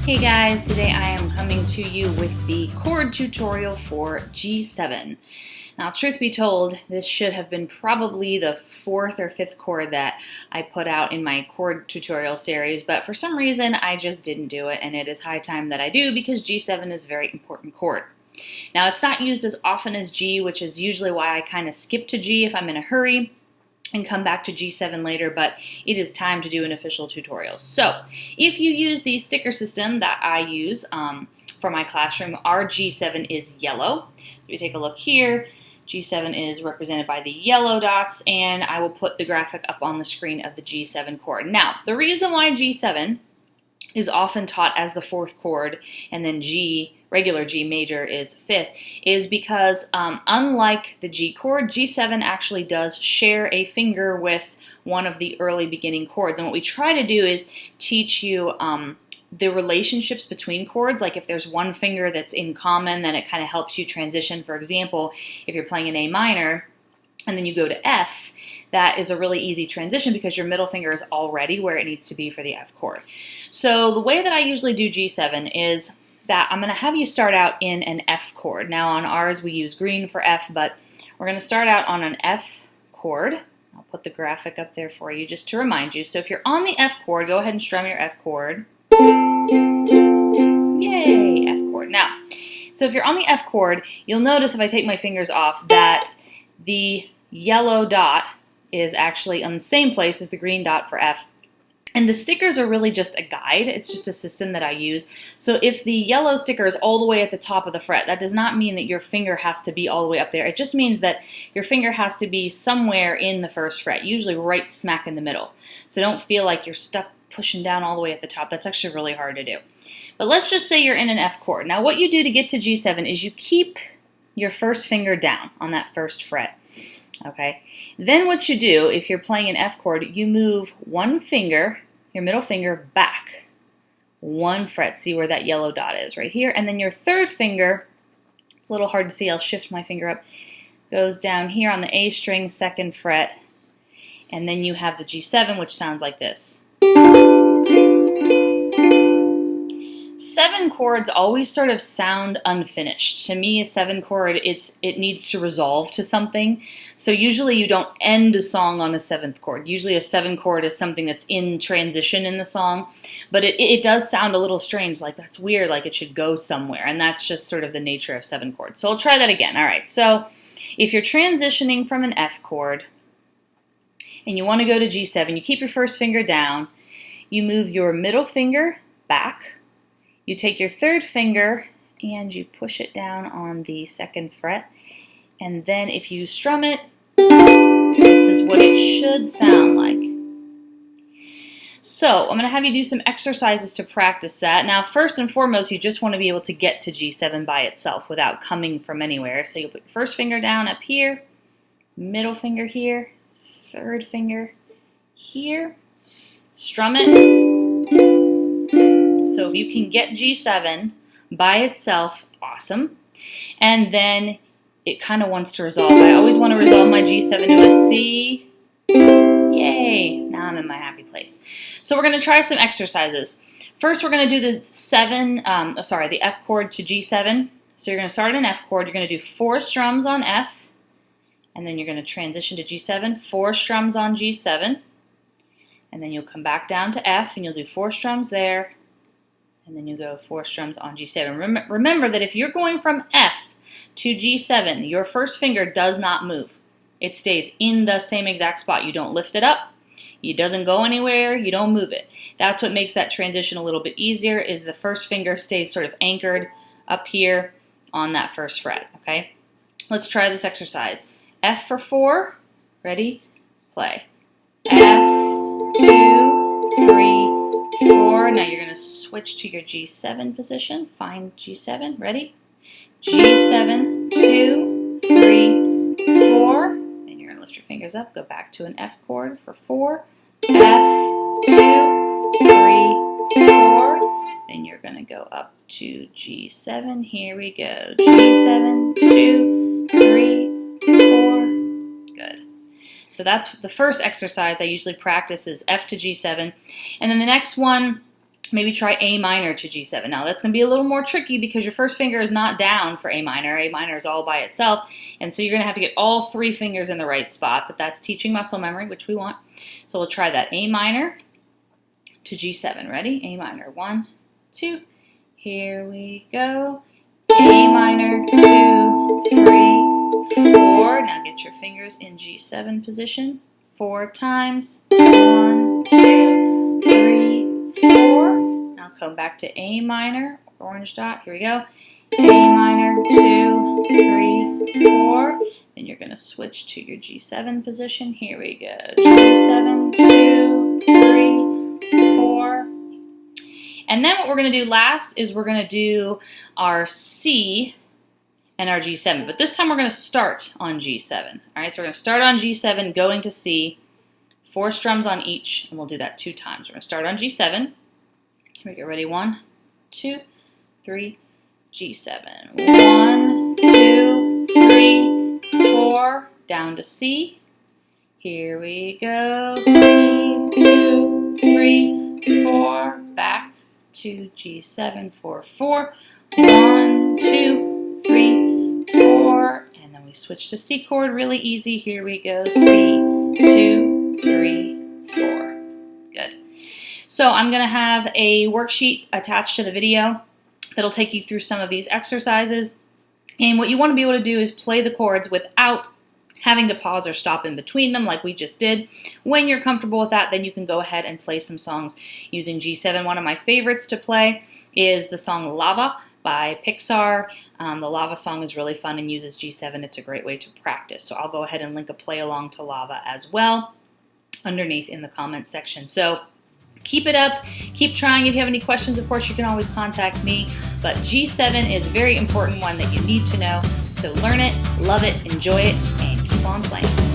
Hey guys, today I am coming to you with the chord tutorial for G7. Now, truth be told, this should have been probably the fourth or fifth chord that I put out in my chord tutorial series, but for some reason I just didn't do it, and it is high time that I do because G7 is a very important chord. Now, it's not used as often as G, which is usually why I kind of skip to G if I'm in a hurry and come back to G7 later, but it is time to do an official tutorial. So if you use the sticker system that I use for my classroom, our G7 is yellow. If you take a look here, G7 is represented by the yellow dots, and I will put the graphic up on the screen of the G7 chord. Now, the reason why G7 is often taught as the fourth chord and then G, regular G major, is fifth, is because unlike the G chord, G7 actually does share a finger with one of the early beginning chords. And what we try to do is teach you the relationships between chords. Like if there's one finger that's in common, then it kind of helps you transition. For example, if you're playing an A minor and then you go to F, that is a really easy transition because your middle finger is already where it needs to be for the F chord. So the way that I usually do G7 is that I'm going to have you start out in an F chord. Now on ours we use green for F, but we're going to start out on an F chord. I'll put the graphic up there for you just to remind you. So if you're on the F chord, go ahead and strum your F chord. Yay, F chord. Now, so if you're on the F chord, you'll notice if I take my fingers off that the yellow dot is actually on the same place as the green dot for F. And the stickers are really just a guide. It's just a system that I use. So if the yellow sticker is all the way at the top of the fret, that does not mean that your finger has to be all the way up there. It just means that your finger has to be somewhere in the first fret, usually right smack in the middle. So don't feel like you're stuck pushing down all the way at the top. That's actually really hard to do. But let's just say you're in an F chord. Now what you do to get to G7 is you keep your first finger down on that first fret. Okay. Then what you do, if you're playing an F chord, you move one finger, your middle finger, back one fret. See where that yellow dot is, right here. And then your third finger, it's a little hard to see, I'll shift my finger up, goes down here on the A string, second fret. And then you have the G7, which sounds like this. 7 chords always sort of sound unfinished. To me, a 7 chord, it needs to resolve to something. So usually you don't end a song on a 7th chord. Usually a 7 chord is something that's in transition in the song, but it does sound a little strange, like that's weird, like it should go somewhere, and that's just sort of the nature of 7 chords. So I'll try that again. All right, so if you're transitioning from an F chord and you want to go to G7, you keep your first finger down, you move your middle finger back, you take your third finger and you push it down on the second fret, and then if you strum it, this is what it should sound like. So I'm going to have you do some exercises to practice that. Now first and foremost, you just want to be able to get to G7 by itself without coming from anywhere. So you'll put your first finger down up here, middle finger here, third finger here, strum it. So if you can get G7 by itself, awesome. And then it kind of wants to resolve. I always want to resolve my G7 to a C. Yay! Now I'm in my happy place. So we're going to try some exercises. First, we're going to do the F chord to G7. So you're going to start an F chord. You're going to do 4 strums on F, and then you're going to transition to G7, 4 strums on G7, and then you'll come back down to F, and you'll do 4 strums there, and then you go 4 strums on G7. Remember that if you're going from F to G7, your first finger does not move. It stays in the same exact spot. You don't lift it up. It doesn't go anywhere. You don't move it. That's what makes that transition a little bit easier, is the first finger stays sort of anchored up here on that first fret, okay? Let's try this exercise. F for 4. Ready? Play. F, 2, 3, 4. Now you're going to switch to your G7 position. Find G7. Ready? G7, 2, 3, 4. And you're going to lift your fingers up. Go back to an F chord for 4. F, 2, 3, 4. Then you're going to go up to G7. Here we go. G7, 2, 3, 4. Good. So that's the first exercise I usually practice is F to G7. And then the next one maybe try A minor to G7. Now that's going to be a little more tricky because your first finger is not down for A minor. A minor is all by itself. And so you're going to have to get all 3 fingers in the right spot, but that's teaching muscle memory, which we want. So we'll try that. A minor to G7. Ready? A minor. 1, 2. Here we go. A minor, 2, 3, 4. Now get your fingers in G7 position 4 times. 1, 2, 3, 4. Now come back to A minor, orange dot. Here we go. A minor, 2, 3, 4. Then you're going to switch to your G7 position. Here we go. G7, 2, 3, 4. And then what we're going to do last is we're going to do our C and our G7. But this time we're going to start on G7. All right, so we're going to start on G7, going to C, 4 strums on each, and we'll do that 2 times. We're going to start on G7. Here we go. Ready? 1, 2, 3, G7. 1, 2, 3, 4. Down to C. Here we go. C, 2, 3, 4. Back to G7, 4, 4. 1, 2, 3, 4. And then we switch to C chord. Really easy. Here we go. C, 2, 3, 4. Good. So I'm going to have a worksheet attached to the video that'll take you through some of these exercises. And what you want to be able to do is play the chords without having to pause or stop in between them like we just did. When you're comfortable with that, then you can go ahead and play some songs using G7. One of my favorites to play is the song Lava by Pixar. The Lava song is really fun and uses G7. It's a great way to practice. So I'll go ahead and link a play along to Lava as well underneath in the comments section. So keep it up, keep trying. If you have any questions, of course, you can always contact me. But G7 is a very important one that you need to know. So learn it, love it, enjoy it, and keep on playing.